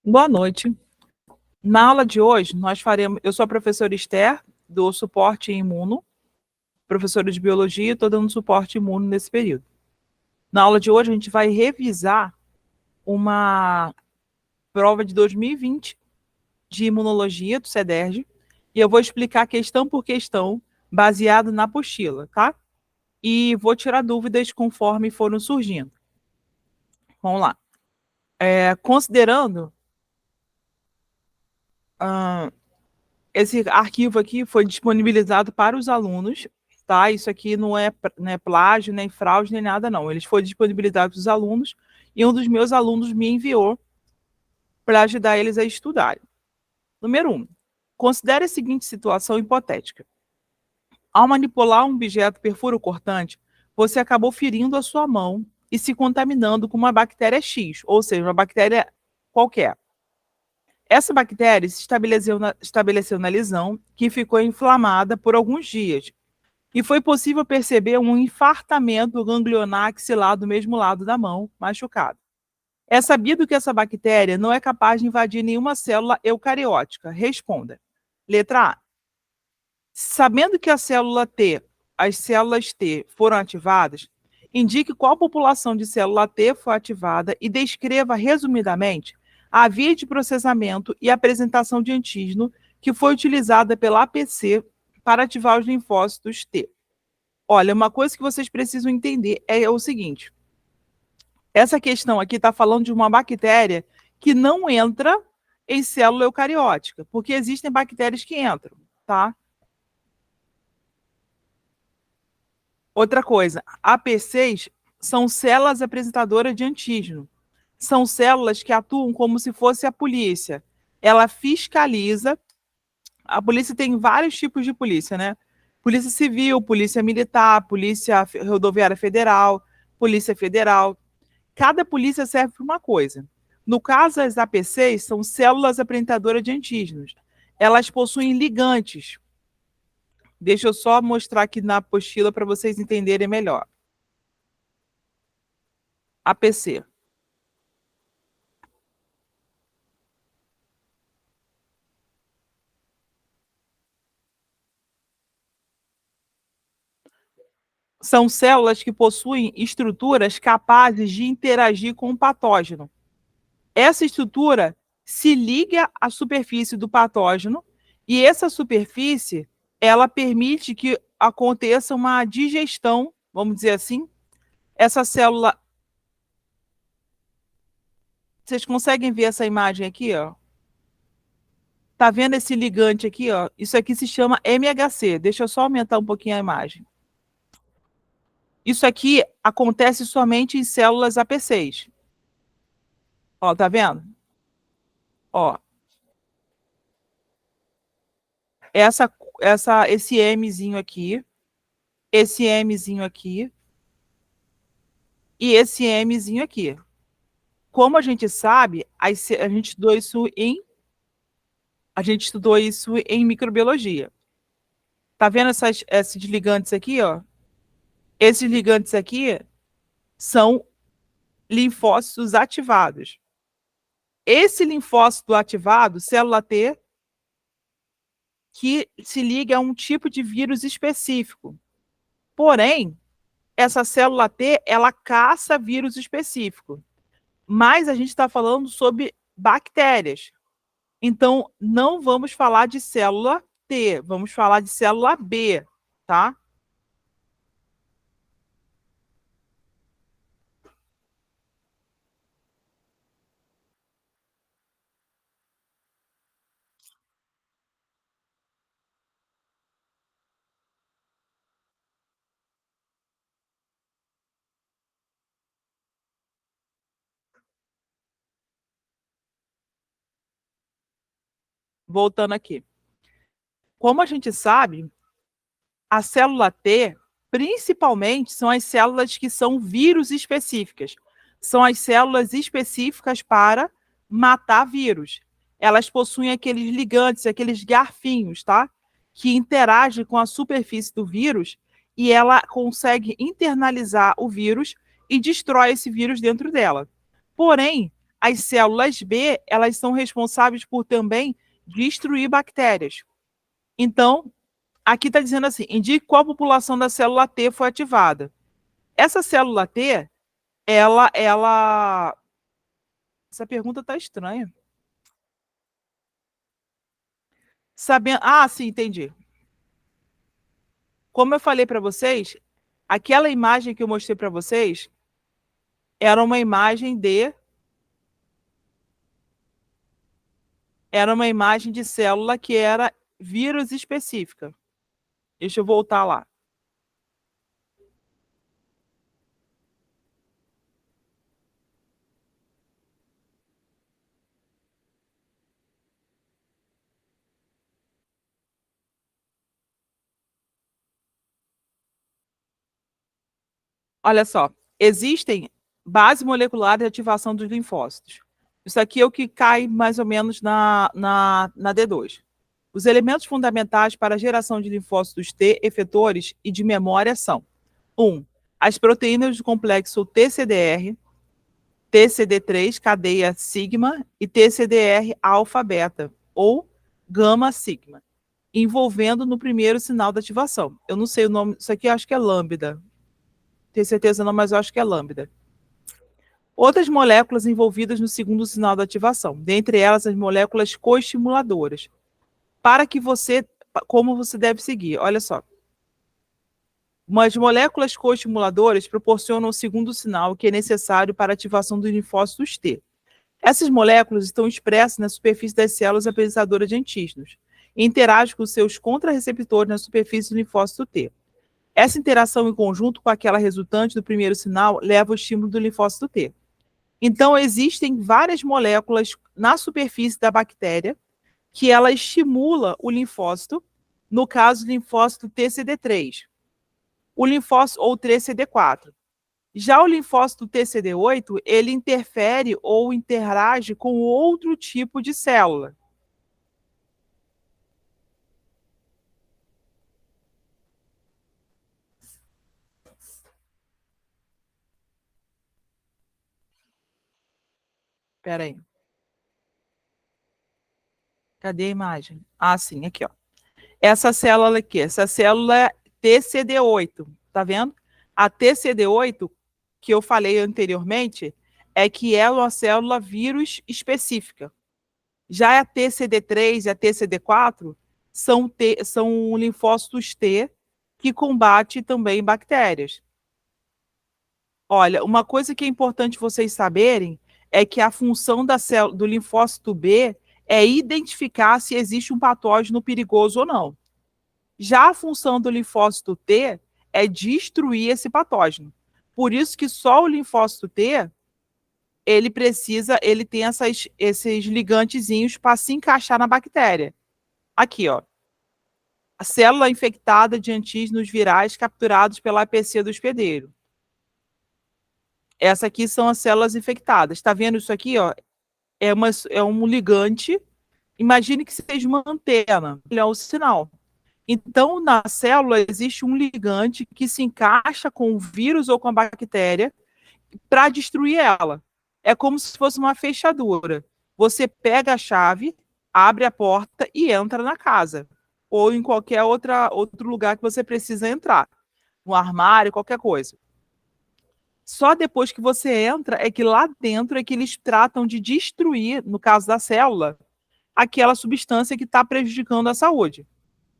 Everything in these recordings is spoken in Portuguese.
Boa noite. Na aula de hoje, eu sou a professora Esther, do suporte imuno, professora de biologia, estou dando suporte imuno nesse período. Na aula de hoje, a gente vai revisar uma prova de 2020 de imunologia do CEDERJ, e eu vou explicar questão por questão, baseado na apostila, tá? E vou tirar dúvidas conforme foram surgindo. Vamos lá. Considerando esse arquivo aqui foi disponibilizado para os alunos, tá? Isso aqui não é plágio, nem fraude, nem nada, não. Eles foram disponibilizados para os alunos e um dos meus alunos me enviou para ajudar eles a estudarem. Número 1. Considere a seguinte situação hipotética. Ao manipular um objeto perfuro-cortante, você acabou ferindo a sua mão e se contaminando com uma bactéria X, ou seja, uma bactéria qualquer. Essa bactéria se estabeleceu na lesão, que ficou inflamada por alguns dias, e foi possível perceber um infartamento ganglionar axilar do mesmo lado da mão, machucado. É sabido que essa bactéria não é capaz de invadir nenhuma célula eucariótica. Responda. Letra A. Sabendo que as células T foram ativadas, indique qual população de célula T foi ativada e descreva resumidamente a via de processamento e apresentação de antígeno que foi utilizada pela APC para ativar os linfócitos T. Olha, uma coisa que vocês precisam entender é o seguinte: essa questão aqui está falando de uma bactéria que não entra em célula eucariótica, porque existem bactérias que entram, tá? Outra coisa, APCs são células apresentadoras de antígeno. São células que atuam como se fosse a polícia. Ela fiscaliza. A polícia tem vários tipos de polícia, né? Polícia Civil, Polícia Militar, Polícia Rodoviária Federal, Polícia Federal. Cada polícia serve para uma coisa. No caso, as APCs são células apresentadoras de antígenos. Elas possuem ligantes. Deixa eu só mostrar aqui na apostila para vocês entenderem melhor. APC. São células que possuem estruturas capazes de interagir com o patógeno. Essa estrutura se liga à superfície do patógeno e essa superfície, ela permite que aconteça uma digestão, vamos dizer assim. Essa célula... Vocês conseguem ver essa imagem aqui, ó? Tá vendo esse ligante aqui, ó? Isso aqui se chama MHC. Deixa eu só aumentar um pouquinho a imagem. Isso aqui acontece somente em células APCs. Ó, tá vendo? Ó. Esse Mzinho aqui, esse Mzinho aqui e esse Mzinho aqui. Como a gente sabe, a gente estudou isso em microbiologia. Tá vendo esses ligantes aqui, ó? Esses ligantes aqui são linfócitos ativados. Esse linfócito ativado, célula T, que se liga a um tipo de vírus específico. Porém, essa célula T, ela caça vírus específico. Mas a gente está falando sobre bactérias. Então, não vamos falar de célula T, vamos falar de célula B, tá? Voltando aqui. Como a gente sabe, a célula T, principalmente, são as células que são vírus específicas. São as células específicas para matar vírus. Elas possuem aqueles ligantes, aqueles garfinhos, tá? Que interagem com a superfície do vírus e ela consegue internalizar o vírus e destrói esse vírus dentro dela. Porém, as células B, elas são responsáveis por também destruir bactérias. Então, aqui está dizendo assim, indique qual população da célula T foi ativada. Essa célula T, ela... Essa pergunta está estranha. Sabendo... Ah, sim, entendi. Como eu falei para vocês, aquela imagem que eu mostrei para vocês era uma imagem de célula que era vírus específica. Deixa eu voltar lá. Olha só, existem bases moleculares de ativação dos linfócitos. Isso aqui é o que cai mais ou menos na D2. Os elementos fundamentais para a geração de linfócitos T efetores e de memória são: 1. As proteínas do complexo TCDR, TCD3, cadeia sigma, e TCDR alfa-beta, ou gama-sigma, envolvendo no primeiro sinal da ativação. Eu não sei o nome, isso aqui eu acho que é lambda. Tenho certeza não, mas eu acho que é lambda. Outras moléculas envolvidas no segundo sinal da ativação, dentre elas as moléculas coestimuladoras. Como você deve seguir, olha só. As moléculas coestimuladoras proporcionam o segundo sinal que é necessário para a ativação dos linfócitos T. Essas moléculas estão expressas na superfície das células apresentadoras de antígenos e interagem com seus contrarreceptores na superfície do linfócito T. Essa interação em conjunto com aquela resultante do primeiro sinal leva ao estímulo do linfócito T. Então, existem várias moléculas na superfície da bactéria que ela estimula o linfócito, no caso do linfócito TCD3, o linfócito ou TCD4. Já o linfócito TCD8, ele interfere ou interage com outro tipo de célula. Espera aí. Cadê a imagem? Ah, sim, aqui, ó. Essa célula aqui, essa célula é TCD8, tá vendo? A TCD8, que eu falei anteriormente, é que é uma célula vírus específica. Já a TCD3 e a TCD4 são linfócitos T que combate também bactérias. Olha, uma coisa que é importante vocês saberem é que a função do linfócito B é identificar se existe um patógeno perigoso ou não. Já a função do linfócito T é destruir esse patógeno. Por isso que só o linfócito T, ele tem esses ligantezinhos para se encaixar na bactéria. Aqui, ó. A célula infectada de antígenos virais capturados pela APC do hospedeiro. Essa aqui são as células infectadas. Está vendo isso aqui, ó? É um ligante. Imagine que seja uma antena. Ele é o sinal. Então, na célula existe um ligante que se encaixa com o vírus ou com a bactéria para destruir ela. É como se fosse uma fechadura. Você pega a chave, abre a porta e entra na casa. Ou em qualquer outro lugar que você precisa entrar. No armário, qualquer coisa. Só depois que você entra é que lá dentro é que eles tratam de destruir, no caso da célula, aquela substância que está prejudicando a saúde.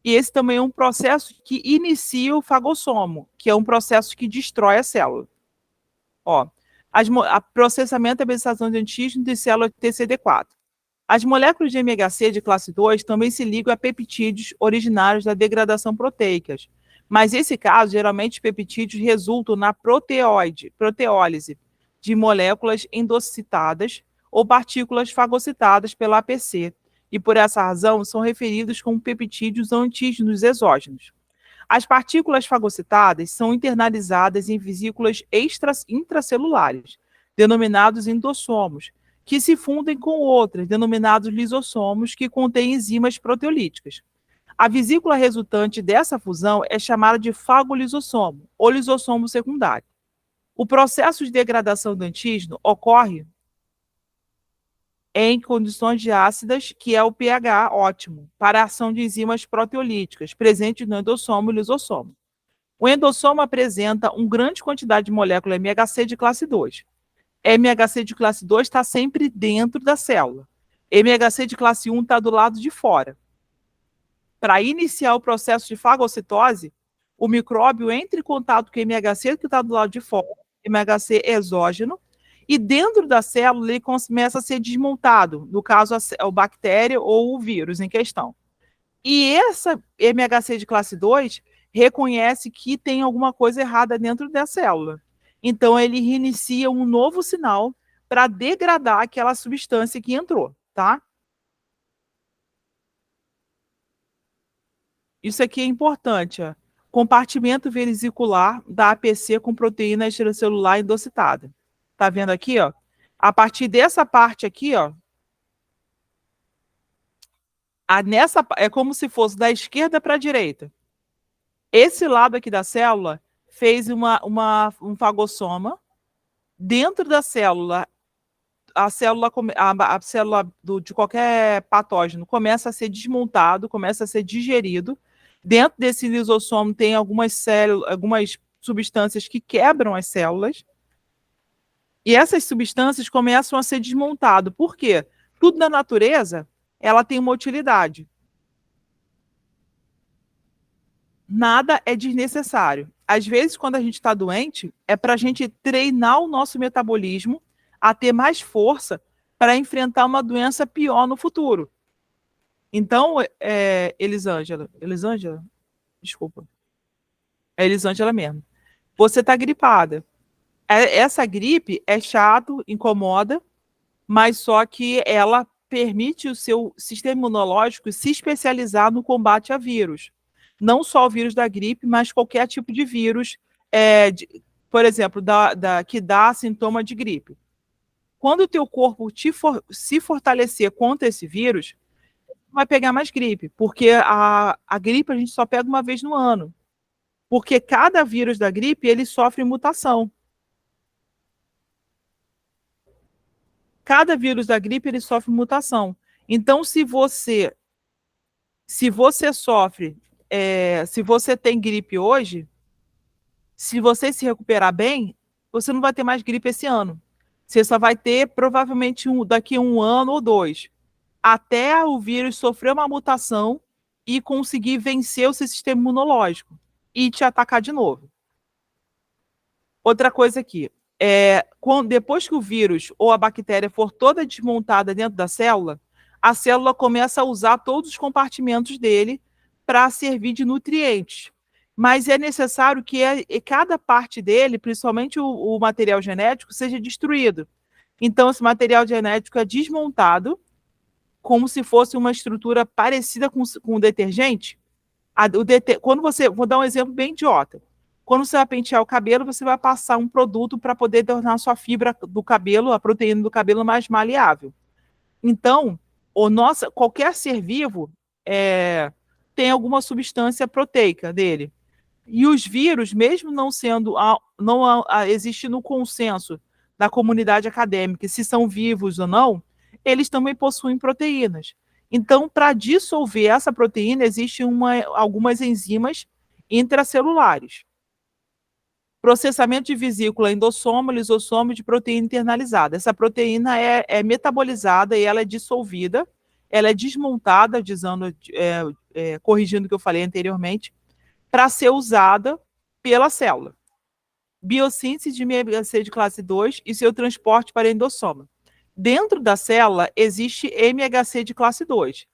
E esse também é um processo que inicia o fagossomo, que é um processo que destrói a célula. Ó, a processamento e habilitação de antígeno de célula TCD4. As moléculas de MHC de classe 2 também se ligam a peptídeos originários da degradação proteica. Mas nesse caso, geralmente os peptídeos resultam na proteólise de moléculas endocitadas ou partículas fagocitadas pela APC, e por essa razão são referidos como peptídeos ou antígenos exógenos. As partículas fagocitadas são internalizadas em vesículas intracelulares, denominados endossomos, que se fundem com outras, denominados lisossomos, que contêm enzimas proteolíticas. A vesícula resultante dessa fusão é chamada de fagolisossomo, ou lisossomo secundário. O processo de degradação do antígeno ocorre em condições de ácidas, que é o pH ótimo, para a ação de enzimas proteolíticas presentes no endossomo e lisossomo. O endossomo apresenta uma grande quantidade de moléculas MHC de classe 2. MHC de classe 2 está sempre dentro da célula. MHC de classe 1 está do lado de fora. Para iniciar o processo de fagocitose, o micróbio entra em contato com o MHC que está do lado de fora, MHC exógeno, e dentro da célula ele começa a ser desmontado, no caso a bactéria ou o vírus em questão. E essa MHC de classe 2 reconhece que tem alguma coisa errada dentro da célula. Então ele reinicia um novo sinal para degradar aquela substância que entrou, tá? Isso aqui é importante, ó. Compartimento vesicular da APC com proteína extracelular endocitada. Tá vendo aqui, ó? A partir dessa parte aqui, ó, nessa é como se fosse da esquerda para a direita. Esse lado aqui da célula fez um fagossoma. Dentro da célula, a célula de qualquer patógeno começa a ser desmontado, começa a ser digerido. Dentro desse lisossomo tem algumas substâncias que quebram as células. E essas substâncias começam a ser desmontadas. Por quê? Tudo na natureza, ela tem uma utilidade. Nada é desnecessário. Às vezes, quando a gente está doente, é para a gente treinar o nosso metabolismo a ter mais força para enfrentar uma doença pior no futuro. Então, Elisângela, desculpa, é Elisângela mesmo. Você está gripada. Essa gripe é chato, incomoda, mas só que ela permite o seu sistema imunológico se especializar no combate a vírus. Não só o vírus da gripe, mas qualquer tipo de vírus, por exemplo, que dá sintoma de gripe. Quando o teu corpo se fortalecer contra esse vírus, vai pegar mais gripe, porque a gripe a gente só pega uma vez no ano. Porque cada vírus da gripe, ele sofre mutação. Cada vírus da gripe, ele sofre mutação. Então, se você sofre, se você tem gripe hoje, se você se recuperar bem, você não vai ter mais gripe esse ano. Você só vai ter, provavelmente, daqui a 1 ano ou 2. Até o vírus sofrer uma mutação e conseguir vencer o seu sistema imunológico e te atacar de novo. Outra coisa aqui, depois que o vírus ou a bactéria for toda desmontada dentro da célula, a célula começa a usar todos os compartimentos dele para servir de nutrientes. Mas é necessário que cada parte dele, principalmente o material genético, seja destruído. Então, esse material genético é desmontado, como se fosse uma estrutura parecida com o detergente. Vou dar um exemplo bem idiota. Quando você vai pentear o cabelo, você vai passar um produto para poder tornar a sua fibra do cabelo, a proteína do cabelo, mais maleável. Então, qualquer ser vivo tem alguma substância proteica dele. E os vírus, mesmo não existindo um consenso da comunidade acadêmica se são vivos ou não, eles também possuem proteínas. Então, para dissolver essa proteína, existem algumas enzimas intracelulares. Processamento de vesícula, endossomo, lisossomo de proteína internalizada. Essa proteína é metabolizada e ela é dissolvida, ela é desmontada, corrigindo o que eu falei anteriormente, para ser usada pela célula. Biossíntese de MHC de classe 2 e seu transporte para endossoma. Dentro da célula existe MHC de classe 2.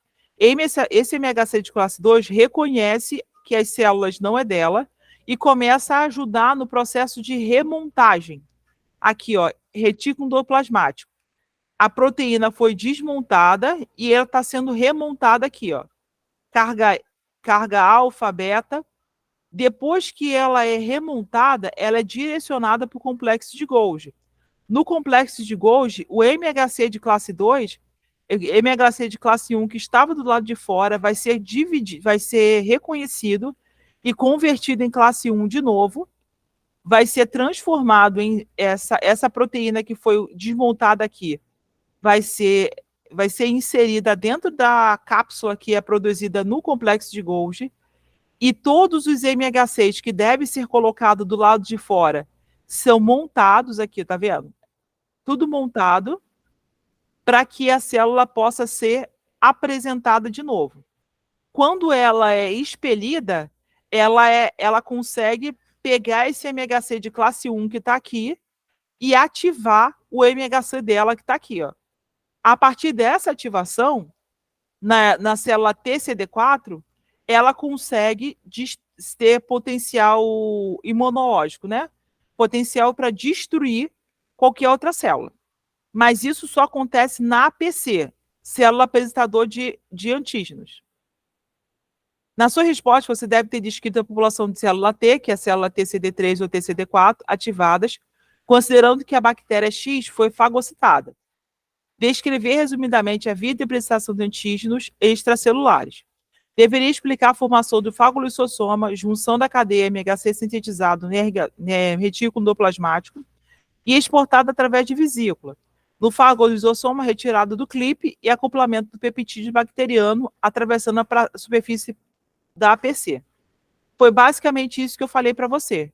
Esse MHC de classe 2 reconhece que as células não é dela e começa a ajudar no processo de remontagem. Aqui, ó, retículo endoplasmático. A proteína foi desmontada e ela está sendo remontada aqui, ó. Carga alfa, beta. Depois que ela é remontada, ela é direcionada para o complexo de Golgi. No complexo de Golgi, o MHC de classe 2, MHC de classe 1, que estava do lado de fora, vai ser reconhecido e convertido em classe 1 de novo, vai ser transformado em essa proteína que foi desmontada aqui, vai ser vai ser inserida dentro da cápsula que é produzida no complexo de Golgi, e todos os MHCs que devem ser colocados do lado de fora são montados aqui, tá vendo? Tudo montado para que a célula possa ser apresentada de novo. Quando ela é expelida, ela consegue pegar esse MHC de classe 1 que está aqui e ativar o MHC dela que está aqui. Ó. A partir dessa ativação, na célula TCD4, ela consegue ter potencial imunológico, né? Potencial para destruir qualquer outra célula. Mas isso só acontece na APC, célula apresentador de antígenos. Na sua resposta, você deve ter descrito a população de célula T, que é a célula TCD3 ou TCD4, ativadas, considerando que a bactéria X foi fagocitada. Descrever resumidamente a vida e prestação de antígenos extracelulares. Deveria explicar a formação do fagolissossoma, junção da cadeia MHC sintetizado no retículo endoplasmático e exportado através de vesícula. No fagolissossoma, retirado do clipe e acoplamento do peptídeo bacteriano atravessando a superfície da APC. Foi basicamente isso que eu falei para você.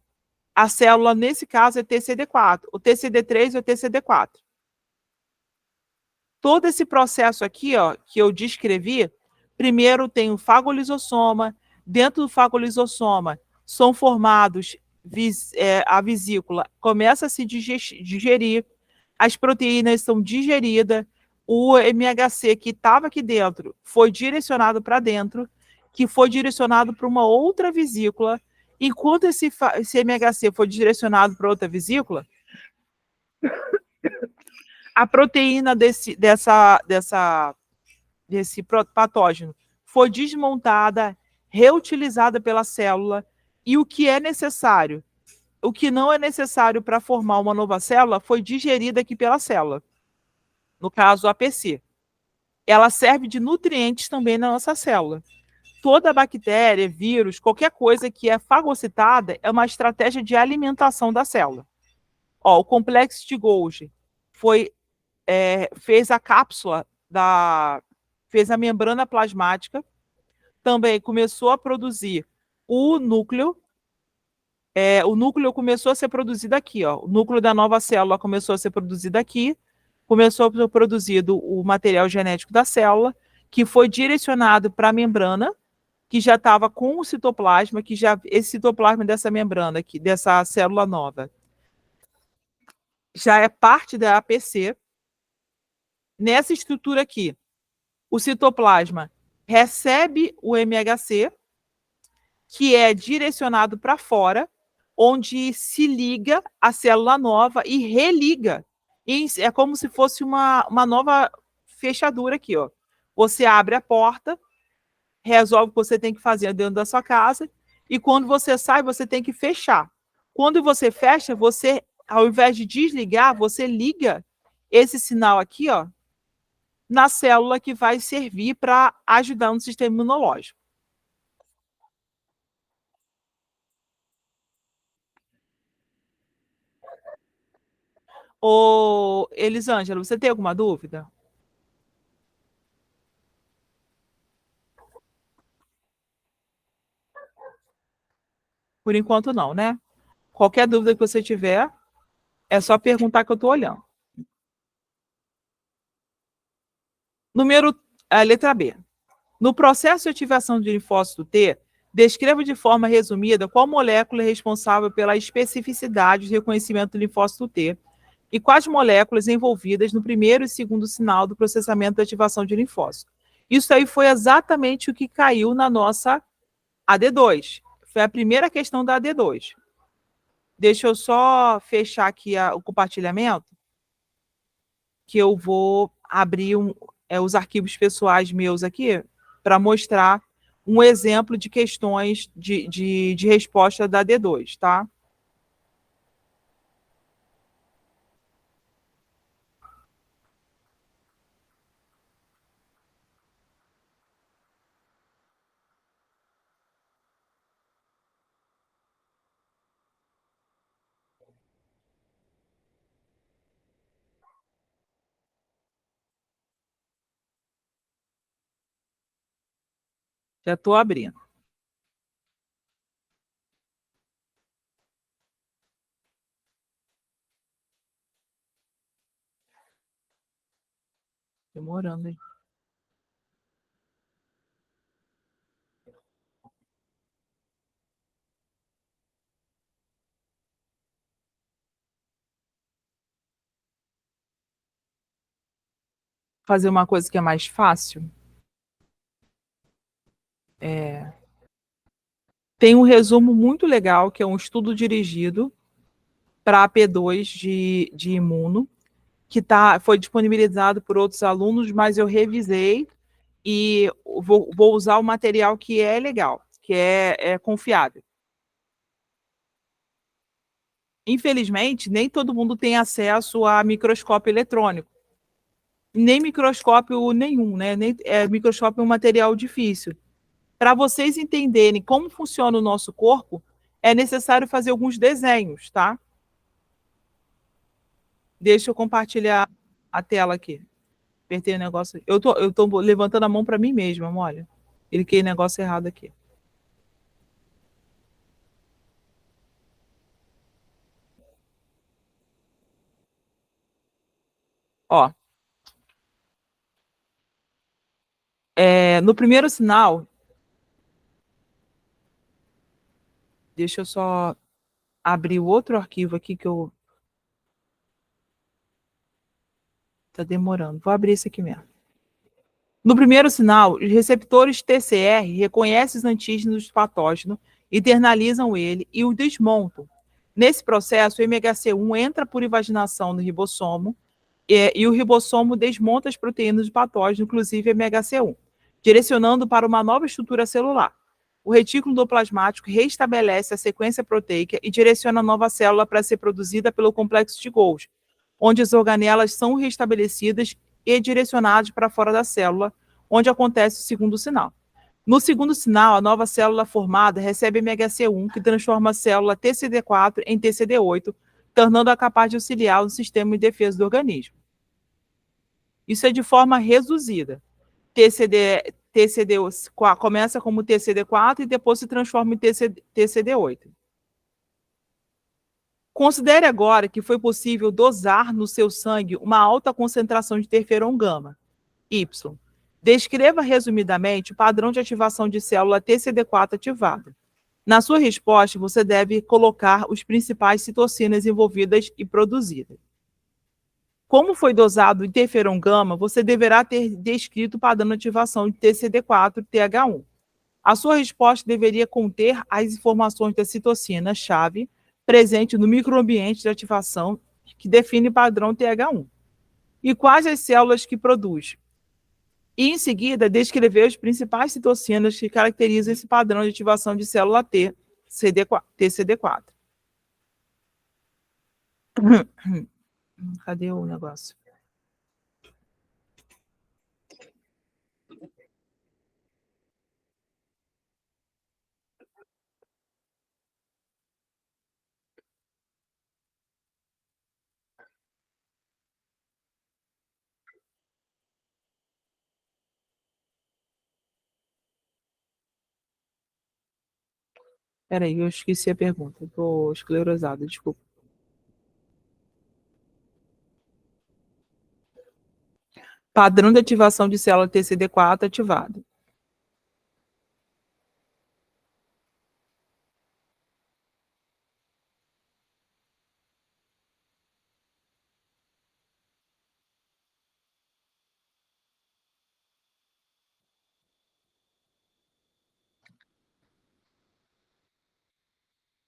A célula, nesse caso, é TCD4, o TCD3 é o TCD4. Todo esse processo aqui, ó, que eu descrevi, primeiro tem o fagolisossoma, dentro do fagolisossoma são formados, a vesícula começa a se digerir, as proteínas são digeridas, o MHC que estava aqui dentro foi direcionado para dentro, que foi direcionado para uma outra vesícula, enquanto esse MHC foi direcionado para outra vesícula, a proteína desse patógeno foi desmontada, reutilizada pela célula, e o que é necessário, o que não é necessário para formar uma nova célula, foi digerido aqui pela célula, no caso, a APC. Ela serve de nutrientes também na nossa célula. Toda bactéria, vírus, qualquer coisa que é fagocitada é uma estratégia de alimentação da célula. Ó, o complexo de Golgi fez a cápsula fez a membrana plasmática, também começou a produzir o núcleo. O núcleo começou a ser produzido aqui, ó. O núcleo da nova célula começou a ser produzido aqui, começou a ser produzido o material genético da célula, que foi direcionado para a membrana, que já estava com o citoplasma, esse citoplasma dessa membrana aqui, dessa célula nova, já é parte da APC. Nessa estrutura aqui, o citoplasma recebe o MHC, que é direcionado para fora, onde se liga a célula nova e religa. É como se fosse uma nova fechadura aqui, ó. Você abre a porta, resolve o que você tem que fazer dentro da sua casa, e quando você sai, você tem que fechar. Quando você fecha, você, ao invés de desligar, você liga esse sinal aqui, ó, na célula que vai servir para ajudar no sistema imunológico. Ô, Elisângela, você tem alguma dúvida? Por enquanto, não, né? Qualquer dúvida que você tiver, é só perguntar que eu estou olhando. Letra B. No processo de ativação de linfócito T, descreva de forma resumida qual molécula é responsável pela especificidade de reconhecimento do linfócito T e quais moléculas envolvidas no primeiro e segundo sinal do processamento de ativação de linfócito. Isso aí foi exatamente o que caiu na nossa AD2. Foi a primeira questão da AD2. Deixa eu só fechar aqui o compartilhamento, que eu vou abrir os arquivos pessoais meus aqui para mostrar um exemplo de questões de resposta da D2, tá? Já estou abrindo. Demorando, hein? Fazer uma coisa que é mais fácil. Tem um resumo muito legal, que é um estudo dirigido para a P2 de imuno, que foi disponibilizado por outros alunos, mas eu revisei e vou usar o material que é legal, que é confiável. Infelizmente, nem todo mundo tem acesso a microscópio eletrônico, nem microscópio nenhum, né? Microscópio é um material difícil. Para vocês entenderem como funciona o nosso corpo, é necessário fazer alguns desenhos, tá? Deixa eu compartilhar a tela aqui. Apertei o negócio. Eu tô levantando a mão para mim mesma, olha. Cliquei negócio errado aqui. Ó, no primeiro sinal, deixa eu só abrir o outro arquivo aqui que eu. Tá demorando. Vou abrir esse aqui mesmo. No primeiro sinal, os receptores TCR reconhecem os antígenos do patógeno, internalizam ele e o desmontam. Nesse processo, o MHC1 entra por invaginação no ribossomo e o ribossomo desmonta as proteínas do patógeno, inclusive MHC1, direcionando para uma nova estrutura celular. O retículo endoplasmático restabelece a sequência proteica e direciona a nova célula para ser produzida pelo complexo de Golgi, onde as organelas são restabelecidas e direcionadas para fora da célula, onde acontece o segundo sinal. No segundo sinal, a nova célula formada recebe MHC1, que transforma a célula TCD4 em TCD8, tornando-a capaz de auxiliar o sistema de defesa do organismo. Isso é de forma reduzida. TCD começa como TCD4 e depois se transforma em TCD8. Considere agora que foi possível dosar no seu sangue uma alta concentração de interferon gama, Y. Descreva resumidamente o padrão de ativação de célula TCD4 ativada. Na sua resposta, você deve colocar os principais citocinas envolvidas e produzidas. Como foi dosado o interferon gama, você deverá ter descrito o padrão de ativação de TCD4 e TH1. A sua resposta deveria conter as informações da citocina-chave presente no microambiente de ativação que define o padrão TH1 e quais as células que produz. E, em seguida, descrever as principais citocinas que caracterizam esse padrão de ativação de célula T, TCD4. Cadê o negócio? Peraí, eu esqueci a pergunta. Estou esclerosada, desculpa. Padrão de ativação de célula TCD4 ativado.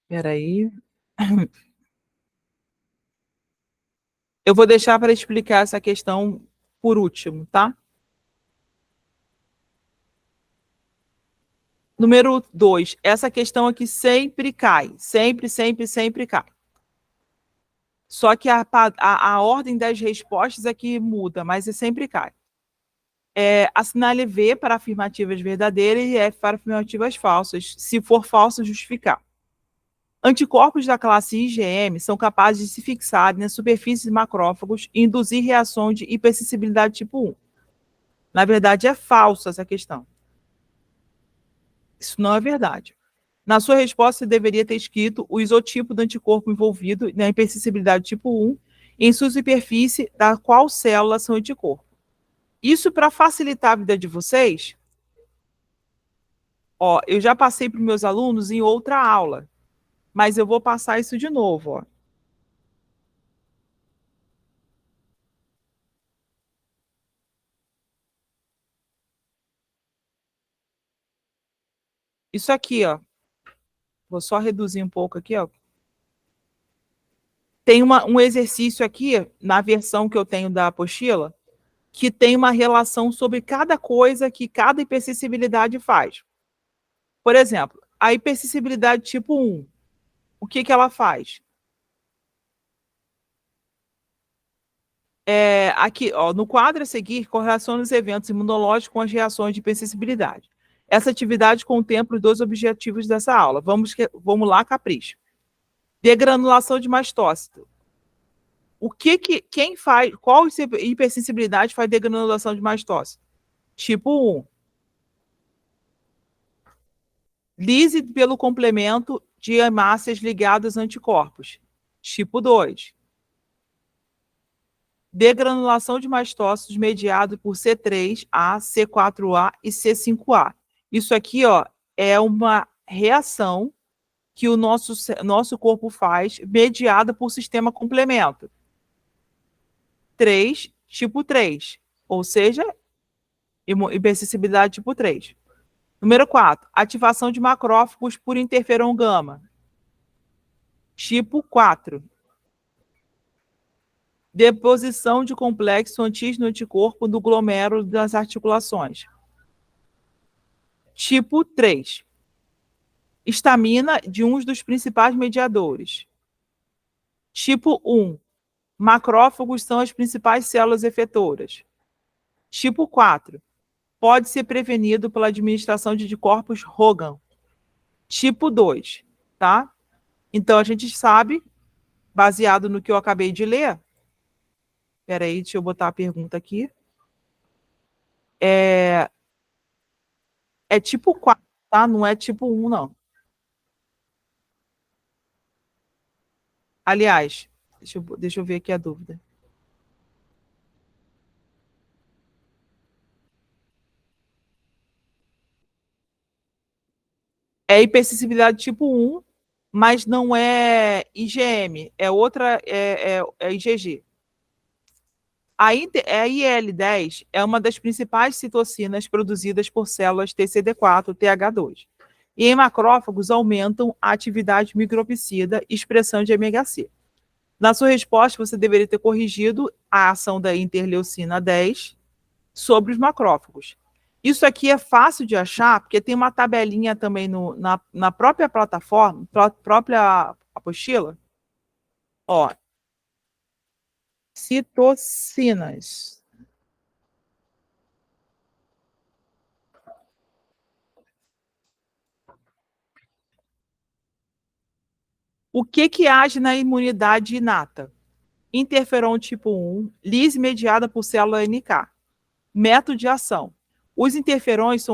Peraí. Eu vou deixar para explicar essa questão por último, tá? Número 2, essa questão aqui sempre cai. Sempre, sempre, sempre cai. Só que a ordem das respostas é que muda, mas sempre cai. Assinale V para afirmativas verdadeiras e F para afirmativas falsas, se for falsa, justificar. Anticorpos da classe IgM são capazes de se fixar nas superfícies de macrófagos e induzir reação de hipersensibilidade tipo 1. Na verdade, é falsa essa questão. Isso não é verdade. Na sua resposta, você deveria ter escrito o isotipo do anticorpo envolvido na hipersensibilidade tipo 1 em sua superfície da qual célula são anticorpo. Isso para facilitar a vida de vocês, ó, eu já passei para os meus alunos em outra aula, mas eu vou passar isso de novo, ó. Isso aqui, ó, vou só reduzir um pouco aqui, ó. Tem um exercício aqui, na versão que eu tenho da apostila, que tem uma relação sobre cada coisa que cada hipersensibilidade faz. Por exemplo, a hipersensibilidade tipo 1, o que, que ela faz? Aqui, ó, no quadro a seguir, correlaciona os eventos imunológicos com as reações de hipersensibilidade. Essa atividade contempla os dois objetivos dessa aula. Vamos lá, capricho. Degranulação de mastócito. Quem faz, qual hipersensibilidade faz degranulação de mastócito? Tipo 1. Lise pelo complemento de hemácias ligadas a anticorpos. Tipo 2. Degranulação de mastócitos mediado por C3A, C4A e C5A. Isso aqui, ó, é uma reação que o nosso corpo faz mediada por sistema complemento. 3, tipo 3, ou seja, hipersensibilidade tipo 3. Número 4, ativação de macrófagos por interferon gama. Tipo 4. Deposição de complexo antígeno-anticorpo do glomérulo das articulações. Tipo 3. Estamina de um dos principais mediadores. Tipo 1. Macrófagos são as principais células efetoras. Tipo 4. Pode ser prevenido pela administração de anticorpos Hogan. Tipo 2, tá? Então, a gente sabe, baseado no que eu acabei de ler, peraí, deixa eu botar a pergunta aqui. É tipo 4, tá? Não é tipo 1, não. Aliás, deixa eu ver aqui a dúvida. É hipersensibilidade tipo 1, mas não é IgM, é outra, é IgG. A IL-10 é uma das principais citocinas produzidas por células TCD4, TH2. E em macrófagos aumentam a atividade micropsida e expressão de MHC. Na sua resposta, você deveria ter corrigido a ação da interleucina 10 sobre os macrófagos. Isso aqui é fácil de achar, porque tem uma tabelinha também na própria plataforma, própria apostila. Ó, citocinas. O que age na imunidade inata? Interferon tipo 1, lise mediada por célula NK. Método de ação. Os interferões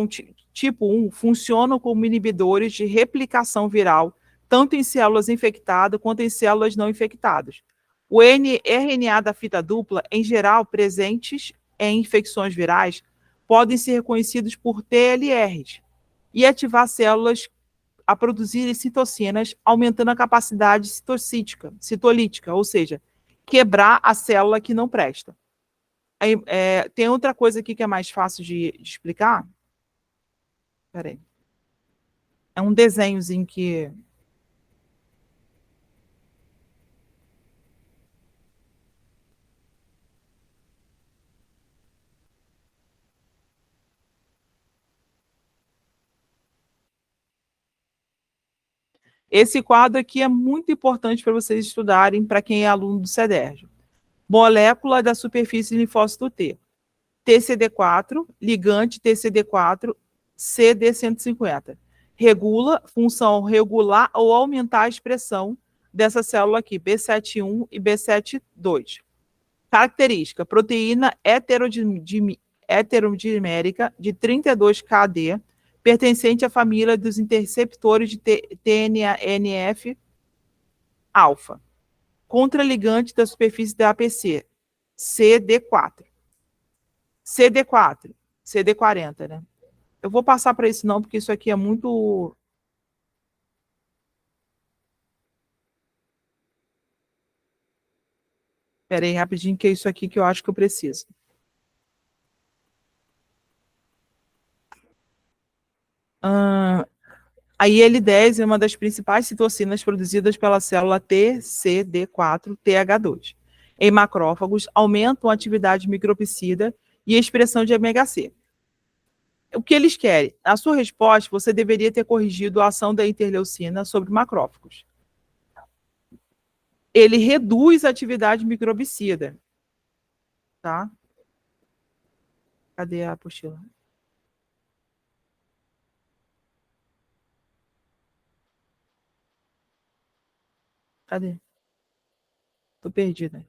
tipo 1 funcionam como inibidores de replicação viral, tanto em células infectadas quanto em células não infectadas. O RNA da fita dupla, em geral presentes em infecções virais, podem ser reconhecidos por TLRs e ativar células a produzirem citocinas, aumentando a capacidade citolítica, ou seja, quebrar a célula que não presta. Tem outra coisa aqui que é mais fácil de explicar. Peraí. É um desenhozinho que... Esse quadro aqui é muito importante para vocês estudarem, para quem é aluno do CEDERJ. Molécula da superfície linfócito T. TCD4, ligante TCD4, CD150. Regula, função regular ou aumentar a expressão dessa célula aqui, B71 e B72. Característica, proteína heterodimérica de 32 KD, pertencente à família dos interceptores de TNF-alfa, contraligante da superfície da APC, CD4. CD4, CD40, né? Eu vou passar para isso não, porque isso aqui é muito... Espera aí, rapidinho, que é isso aqui que eu acho que eu preciso. A IL-10 é uma das principais citocinas produzidas pela célula TCD4-TH2. Em macrófagos, aumentam a atividade micropsida e a expressão de ômega C. O que eles querem? Na sua resposta, você deveria ter corrigido a ação da interleucina sobre macrófagos. Ele reduz a atividade microbicida. Tá? Cadê a apostila? Cadê? Tô perdida.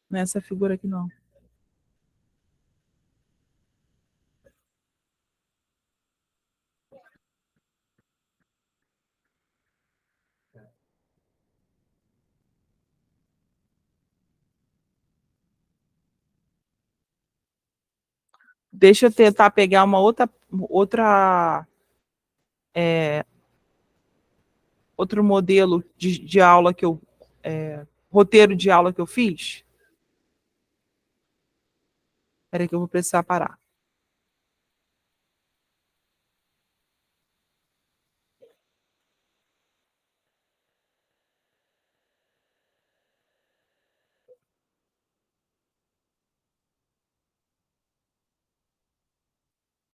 Não é essa figura aqui, não. Deixa eu tentar pegar uma outro modelo de aula que eu... roteiro de aula que eu fiz. Espera aí que eu vou precisar parar.